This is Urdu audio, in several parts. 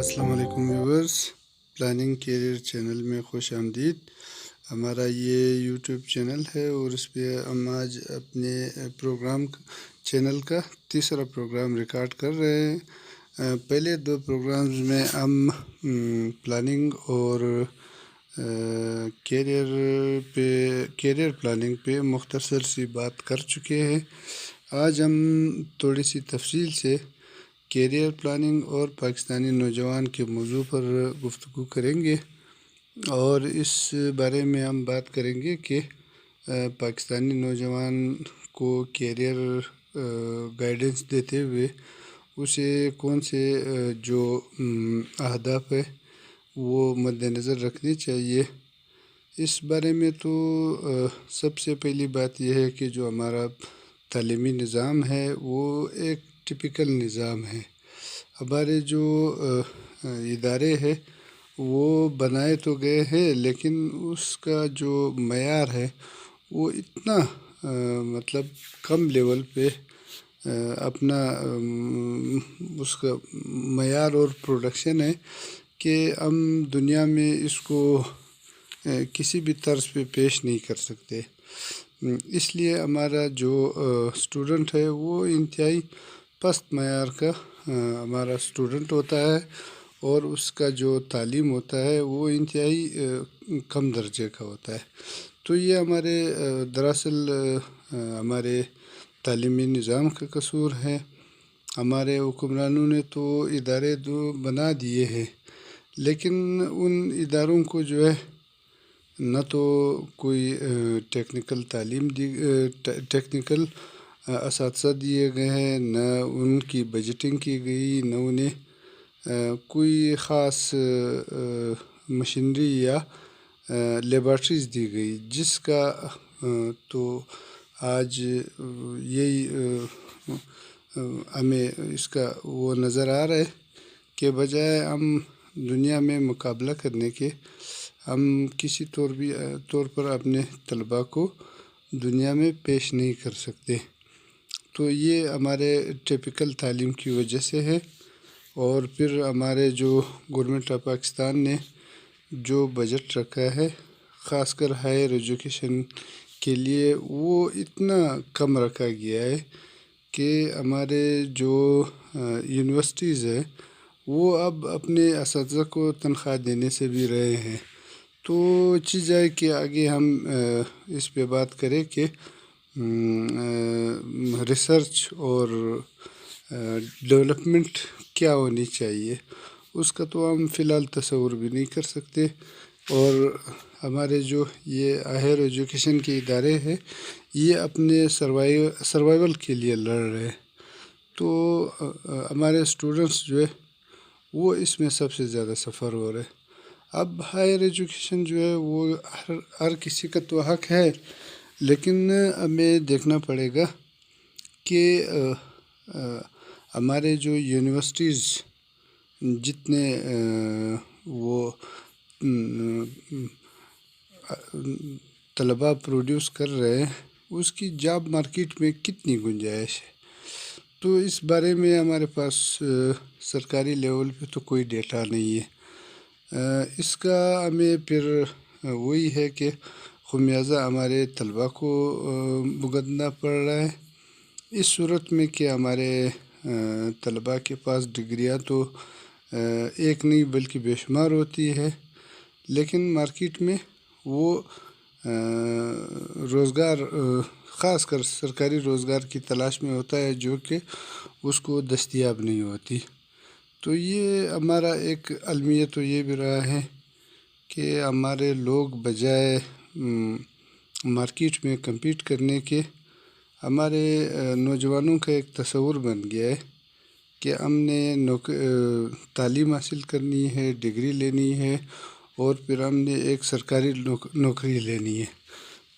السلام علیکم ویورز، پلاننگ کیریئر چینل میں خوش آمدید۔ ہمارا یہ یوٹیوب چینل ہے اور اس پہ ہم آج اپنے پروگرام چینل کا تیسرا پروگرام ریکارڈ کر رہے ہیں۔ پہلے دو پروگرامز میں ہم پلاننگ اور کیریئر پلاننگ پہ مختصر سی بات کر چکے ہیں۔ آج ہم تھوڑی سی تفصیل سے کیریئر پلاننگ اور پاکستانی نوجوان کے موضوع پر گفتگو کریں گے، اور اس بارے میں ہم بات کریں گے کہ پاکستانی نوجوان کو کیریئر گائیڈنس دیتے ہوئے اسے کون سے جو اہداف ہے وہ مد نظر رکھنے چاہیے۔ اس بارے میں تو سب سے پہلی بات یہ ہے کہ جو ہمارا تعلیمی نظام ہے وہ ایک ٹپیکل نظام ہے۔ ہمارے جو ادارے ہیں وہ بنائے تو گئے ہیں، لیکن اس کا جو معیار ہے وہ اتنا مطلب کم لیول پہ اپنا اس کا معیار اور پروڈکشن ہے کہ ہم دنیا میں اس کو کسی بھی طرز پہ پیش نہیں کر سکتے۔ اس لیے ہمارا جو اسٹوڈنٹ ہے وہ انتہائی پست معیار کا ہمارا اسٹوڈنٹ ہوتا ہے، اور اس کا جو تعلیم ہوتا ہے وہ انتہائی کم درجے کا ہوتا ہے۔ تو یہ ہمارے دراصل ہمارے تعلیمی نظام کا قصور ہے۔ ہمارے حکمرانوں نے تو ادارے بنا دیے ہیں، لیکن ان اداروں کو جو ہے نہ تو کوئی ٹیکنیکل ٹیکنیکل اساتذہ دیے گئے ہیں، نہ ان کی بجٹنگ کی گئی، نہ انہیں کوئی خاص مشینری یا لیبارٹریز دی گئی، جس کا تو آج یہی ہمیں اس کا وہ نظر آ رہا ہے کہ بجائے ہم دنیا میں مقابلہ کرنے کے، ہم کسی طور پر اپنے طلباء کو دنیا میں پیش نہیں کر سکتے۔ تو یہ ہمارے ٹیپیکل تعلیم کی وجہ سے ہے، اور پھر ہمارے جو گورنمنٹ آف پاکستان نے جو بجٹ رکھا ہے خاص کر ہائر ایجوکیشن کے لیے، وہ اتنا کم رکھا گیا ہے کہ ہمارے جو یونیورسٹیز ہے وہ اب اپنے اساتذہ کو تنخواہ دینے سے بھی رہے ہیں۔ تو چیز ہے کہ آگے ہم اس پہ بات کریں کہ ریسرچ اور ڈیولپمنٹ کیا ہونی چاہیے، اس کا تو ہم فی الحال تصور بھی نہیں کر سکتے۔ اور ہمارے جو یہ ہائر ایجوکیشن کے ادارے ہیں یہ اپنے سروائیول کے لیے لڑ رہے ہیں، تو ہمارے اسٹوڈنٹس جو ہے وہ اس میں سب سے زیادہ سفر ہو رہے ہیں۔ اب ہائر ایجوکیشن جو ہے وہ ہر کسی کا تو حق ہے، لیکن ہمیں دیکھنا پڑے گا کہ ہمارے جو یونیورسٹیز جتنے وہ طلباء پروڈیوس کر رہے ہیں اس کی جاب مارکیٹ میں کتنی گنجائش ہے۔ تو اس بارے میں ہمارے پاس سرکاری لیول پہ تو کوئی ڈیٹا نہیں ہے۔ اس کا ہمیں پھر وہی ہے کہ خمیازہ ہمارے طلباء کو بھگتنا پڑ رہا ہے، اس صورت میں کہ ہمارے طلباء کے پاس ڈگریاں تو ایک نہیں بلکہ بے شمار ہوتی ہے، لیکن مارکیٹ میں وہ روزگار خاص کر سرکاری روزگار کی تلاش میں ہوتا ہے جو کہ اس کو دستیاب نہیں ہوتی۔ تو یہ ہمارا ایک المیہ تو یہ بھی رہا ہے کہ ہمارے لوگ بجائے مارکیٹ میں کمپیٹ کرنے کے، ہمارے نوجوانوں کا ایک تصور بن گیا ہے کہ ہم نے تعلیم حاصل کرنی ہے، ڈگری لینی ہے، اور پھر ہم نے ایک سرکاری نوکری لینی ہے۔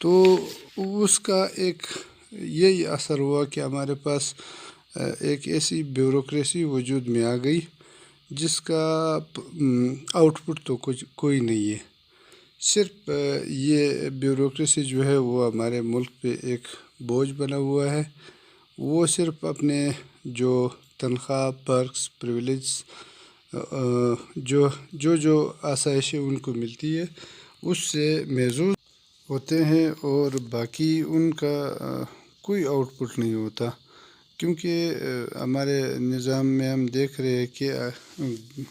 تو اس کا ایک یہی اثر ہوا کہ ہمارے پاس ایک ایسی بیوروکریسی وجود میں آ گئی جس کا آؤٹ پٹ تو کوئی نہیں ہے۔ صرف یہ بیوروکریسی جو ہے وہ ہمارے ملک پہ ایک بوجھ بنا ہوا ہے۔ وہ صرف اپنے جو تنخواہ، پرکس، پریولیج جو آسائشیں ان کو ملتی ہے اس سے محظوظ ہوتے ہیں، اور باقی ان کا کوئی آؤٹ پٹ نہیں ہوتا، کیونکہ ہمارے نظام میں ہم دیکھ رہے ہیں کہ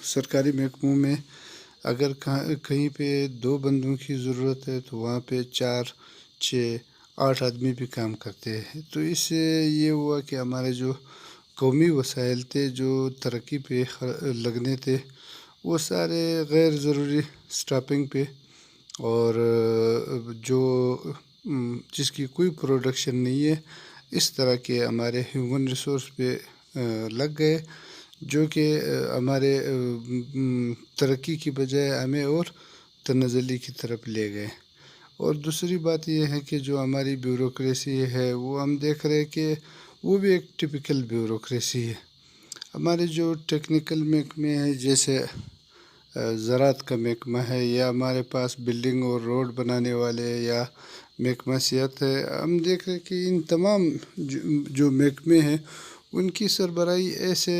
سرکاری محکموں میں اگر کہیں پہ 2 بندوں کی ضرورت ہے تو وہاں پہ 4 6 8 آدمی بھی کام کرتے ہیں۔ تو اس سے یہ ہوا کہ ہمارے جو قومی وسائل تھے جو ترقی پہ لگنے تھے وہ سارے غیر ضروری سٹاپنگ پہ، اور جو جس کی کوئی پروڈکشن نہیں ہے، اس طرح کے ہمارے ہیومن ریسورس پہ لگ گئے، جو کہ ہمارے ترقی کی بجائے ہمیں اور تنزلی کی طرف لے گئے۔ اور دوسری بات یہ ہے کہ جو ہماری بیوروکریسی ہے وہ ہم دیکھ رہے ہیں کہ وہ بھی ایک ٹپیکل بیوروکریسی ہے۔ ہمارے جو ٹیکنیکل محکمے ہیں، جیسے زراعت کا محکمہ ہے، یا ہمارے پاس بلڈنگ اور روڈ بنانے والے، یا محکمہ صحت ہے، ہم دیکھ رہے ہیں کہ ان تمام جو محکمے ہیں ان کی سربراہی ایسے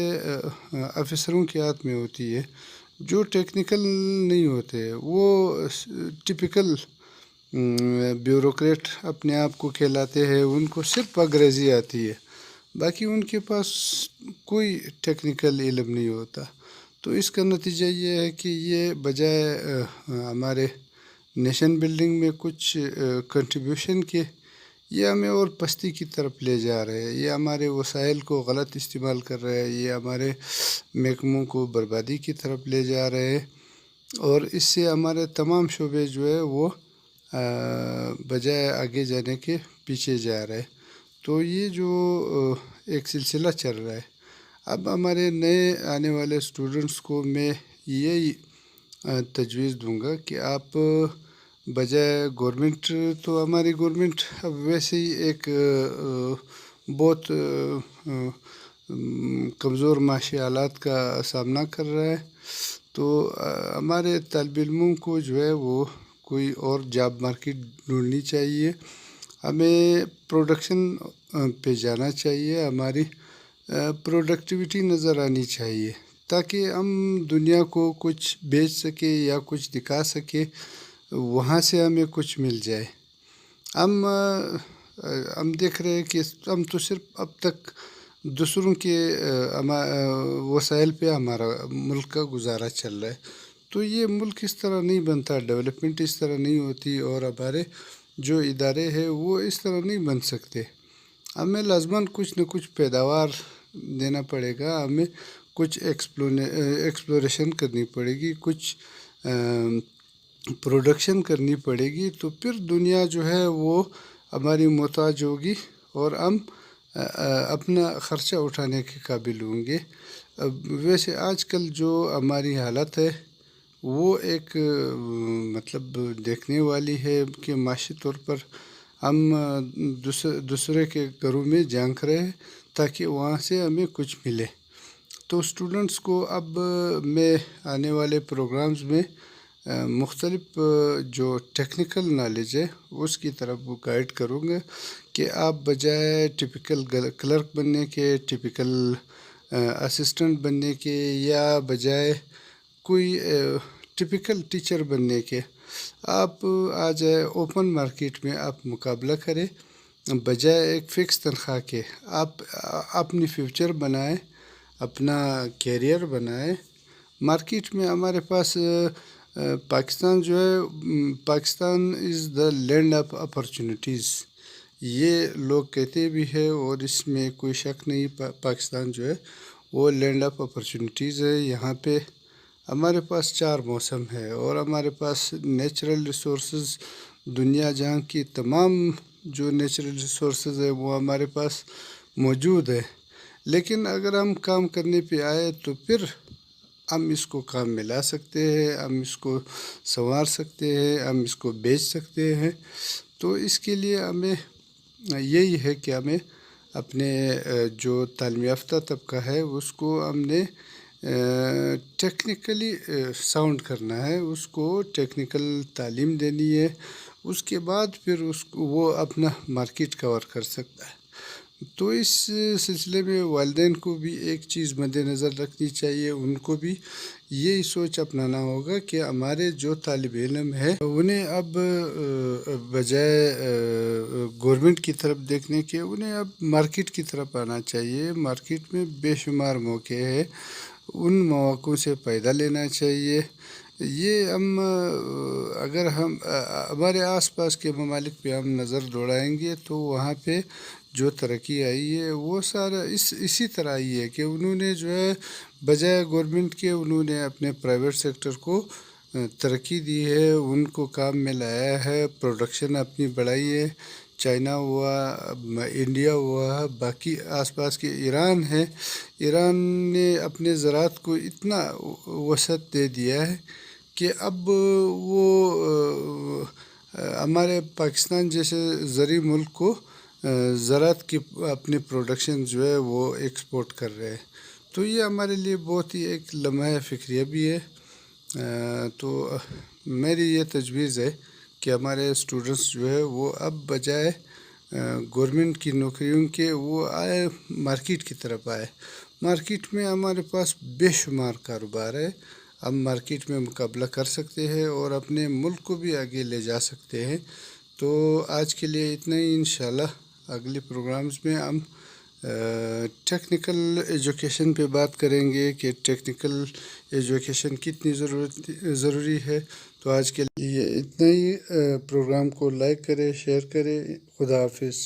افسروں کے ہاتھ میں ہوتی ہے جو ٹیکنیکل نہیں ہوتے، وہ ٹپیکل بیوروکریٹ اپنے آپ کو کہلاتے ہیں، ان کو صرف انگریزی آتی ہے، باقی ان کے پاس کوئی ٹیکنیکل علم نہیں ہوتا۔ تو اس کا نتیجہ یہ ہے کہ یہ بجائے ہمارے نیشن بلڈنگ میں کچھ کنٹریبیوشن کے، یہ ہمیں اور پستی کی طرف لے جا رہے ہیں، یہ ہمارے وسائل کو غلط استعمال کر رہے ہیں، یہ ہمارے محکموں کو بربادی کی طرف لے جا رہے ہیں، اور اس سے ہمارے تمام شعبے جو ہے وہ بجائے آگے جانے کے پیچھے جا رہے ہیں۔ تو یہ جو ایک سلسلہ چل رہا ہے، اب ہمارے نئے آنے والے اسٹوڈنٹس کو میں یہی تجویز دوں گا کہ آپ بجائے گورنمنٹ، تو ہماری گورنمنٹ اب ویسے ہی ایک بہت کمزور معاشی حالات کا سامنا کر رہا ہے، تو ہمارے طالب علموں کو جو ہے وہ کوئی اور جاب مارکیٹ ڈھونڈنی چاہیے، ہمیں پروڈکشن پہ جانا چاہیے، ہماری پروڈکٹیوٹی نظر آنی چاہیے، تاکہ ہم دنیا کو کچھ بیچ سکے یا کچھ دکھا سکے، وہاں سے ہمیں کچھ مل جائے۔ ہم دیکھ رہے ہیں کہ ہم تو صرف اب تک دوسروں کے وسائل پہ ہمارا ملک کا گزارا چل رہا ہے، تو یہ ملک اس طرح نہیں بنتا، ڈیولپمنٹ اس طرح نہیں ہوتی، اور ہمارے جو ادارے ہیں وہ اس طرح نہیں بن سکتے۔ ہمیں لازماً کچھ نہ کچھ پیداوار دینا پڑے گا، ہمیں کچھ ایکسپلوریشن کرنی پڑے گی، کچھ پروڈکشن کرنی پڑے گی، تو پھر دنیا جو ہے وہ ہماری محتاج ہوگی، اور ہم اپنا خرچہ اٹھانے کے قابل ہوں گے۔ ویسے آج کل جو ہماری حالت ہے وہ ایک مطلب دیکھنے والی ہے کہ معاشی طور پر ہم دوسرے کے گھروں میں جھانک رہے ہیں تاکہ وہاں سے ہمیں کچھ ملے۔ تو اسٹوڈنٹس کو اب میں آنے والے پروگرامز میں مختلف جو ٹیکنیکل نالج ہے اس کی طرف وہ گائیڈ کروں گا کہ آپ بجائے ٹپیکل کلرک بننے کے، ٹپیکل اسسٹنٹ بننے کے، یا بجائے کوئی ٹپیکل ٹیچر بننے کے، آپ آ جائے اوپن مارکیٹ میں، آپ مقابلہ کریں، بجائے ایک فکس تنخواہ کے آپ اپنی فیوچر بنائیں، اپنا کیریئر بنائیں۔ مارکیٹ میں ہمارے پاس پاکستان جو ہے، پاکستان از دا لینڈ آف اپرچونیٹیز، یہ لوگ کہتے بھی ہے، اور اس میں کوئی شک نہیں، پاکستان جو ہے وہ لینڈ آف اپرچونیٹیز ہے۔ یہاں پہ ہمارے پاس 4 موسم ہے، اور ہمارے پاس نیچرل ریسورسز، دنیا جہاں کی تمام جو نیچرل ریسورسز ہے وہ ہمارے پاس موجود ہے، لیکن اگر ہم کام کرنے پہ آئے تو پھر ہم اس کو کام میں لا سکتے ہیں، ہم اس کو سنوار سکتے ہیں، ہم اس کو بیچ سکتے ہیں۔ تو اس کے لیے ہمیں یہی ہے کہ ہمیں اپنے جو تعلیم یافتہ طبقہ ہے اس کو ہم نے ٹیکنیکلی ساؤنڈ کرنا ہے، اس کو ٹیکنیکل تعلیم دینی ہے، اس کے بعد پھر وہ اپنا مارکیٹ کور کر سکتا ہے۔ تو اس سلسلے میں والدین کو بھی ایک چیز مد نظر رکھنی چاہیے، ان کو بھی یہی سوچ اپنانا ہوگا کہ ہمارے جو طالب علم ہے انہیں اب بجائے گورنمنٹ کی طرف دیکھنے کے انہیں اب مارکیٹ کی طرف آنا چاہیے۔ مارکیٹ میں بے شمار موقع ہے، ان مواقع سے فائدہ لینا چاہیے۔ یہ ہم اگر ہم ہمارے آس پاس کے ممالک پہ ہم نظر دوڑائیں گے تو وہاں پہ جو ترقی آئی ہے وہ سارا اسی طرح آئی ہے کہ انہوں نے جو ہے بجائے گورنمنٹ کے انہوں نے اپنے پرائیویٹ سیکٹر کو ترقی دی ہے، ان کو کام میں لایا ہے، پروڈکشن اپنی بڑھائی ہے۔ چائنا ہوا، انڈیا ہوا، باقی آس پاس کے ایران ہے، ایران نے اپنے زراعت کو اتنا وسعت دے دیا ہے کہ اب وہ ہمارے پاکستان جیسے زرعی ملک کو زراعت کی اپنی پروڈکشن جو ہے وہ ایکسپورٹ کر رہے ہیں۔ تو یہ ہمارے لیے بہت ہی ایک لمحہ فکریہ بھی ہے۔ تو میری یہ تجویز ہے کہ ہمارے اسٹوڈنٹس جو ہے وہ اب بجائے گورنمنٹ کی نوکریوں کے وہ آئے مارکیٹ کی طرف آئے۔ مارکیٹ میں ہمارے پاس بے شمار کاروبار ہے، ہم مارکیٹ میں مقابلہ کر سکتے ہیں اور اپنے ملک کو بھی آگے لے جا سکتے ہیں۔ تو آج کے لیے اتنا ہی، انشاءاللہ اگلے پروگرامز میں ہم ٹیکنیکل ایجوکیشن پہ بات کریں گے کہ ٹیکنیکل ایجوکیشن کتنی ضروری ہے۔ تو آج کے لیے اتنا ہی، پروگرام کو لائک کرے، شیئر کرے۔ خدا حافظ۔